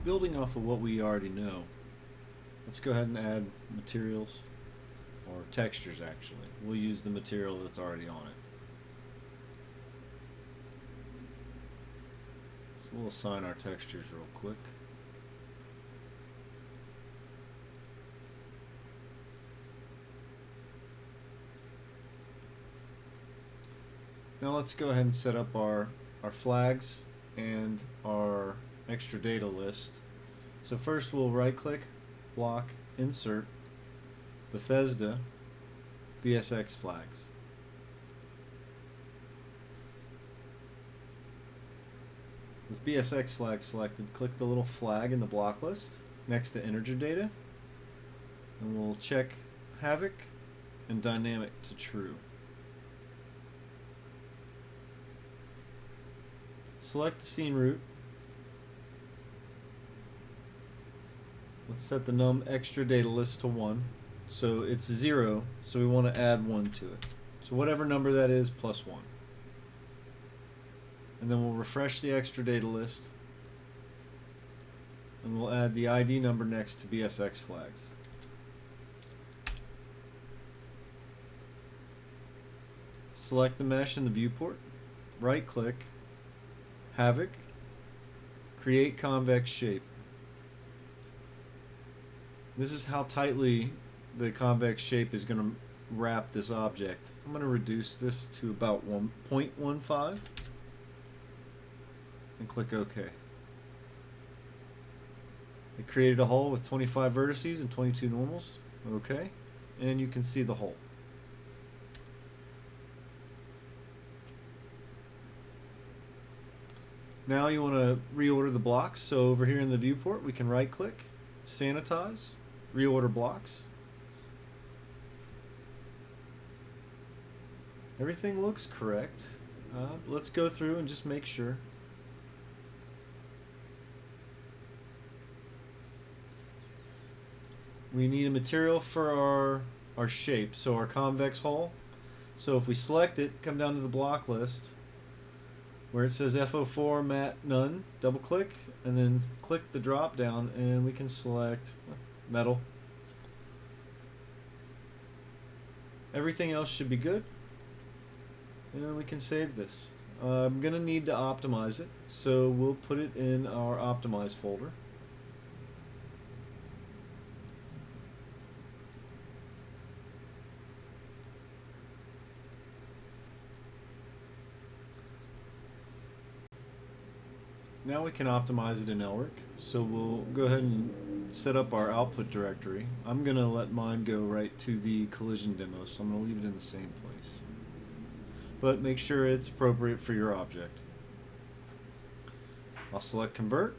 building off of what we already know, let's go ahead and add materials, or textures actually. We'll use the material that's already on it. So we'll assign our textures real quick. Now let's go ahead and set up our flags and our extra data list. So first we'll right click, block, insert, Bethesda, BSX flags. With BSX flag selected, click the little flag in the block list next to integer data, and we'll check Havoc and Dynamic to true. Select the scene root. Let's set the num extra data list to 1. So it's 0, so we want to add 1 to it. So whatever number that is, plus 1. And then we'll refresh the extra data list. And we'll add the ID number next to BSX flags. Select the mesh in the viewport. Right click. Havoc, create convex shape. This is how tightly the convex shape is going to wrap this object. I'm going to reduce this to about 1.15 and click OK. It created a hole with 25 vertices and 22 normals. OK. And you can see the hole. Now you want to reorder the blocks. So over here in the viewport, we can right click, sanitize, reorder blocks. Everything looks correct. Let's go through and just make sure. We need a material for our shape, so our convex hole. So if we select it, come down to the block list, where it says FO4 matte none, double click, and then click the drop down, and we can select metal. Everything else should be good, and we can save this. I'm gonna need to optimize it, so we'll put it in our optimize folder. Now we can optimize it in Elric. So we'll go ahead and set up our output directory. I'm going to let mine go right to the collision demo, so I'm going to leave it in the same place. But make sure it's appropriate for your object. I'll select convert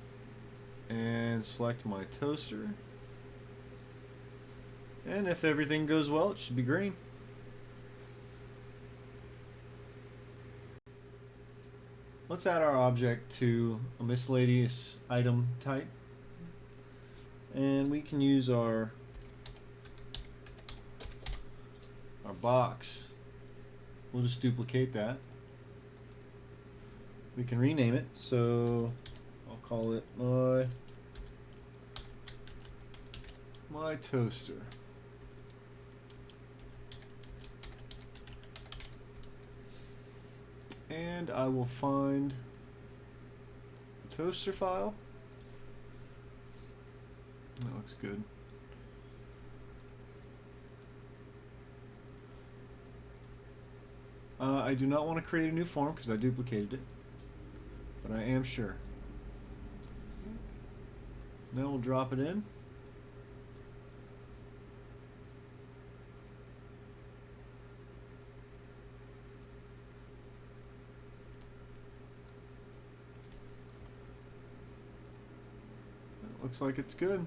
and select my toaster. And if everything goes well, it should be green. Let's add our object to a miscellaneous item type, and we can use our box. We'll just duplicate that. We can rename it, so I'll call it my toaster. And I will find the toaster file. That looks good. I do not want to create a new form because I duplicated it, but I am sure. Now we'll drop it in. Looks like it's good.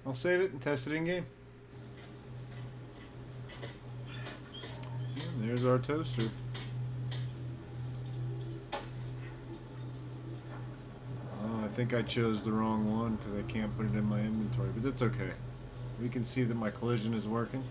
I'll save it and test it in game. And there's our toaster. Oh, I think I chose the wrong one because I can't put it in my inventory, but that's okay. we can see that my collision is working.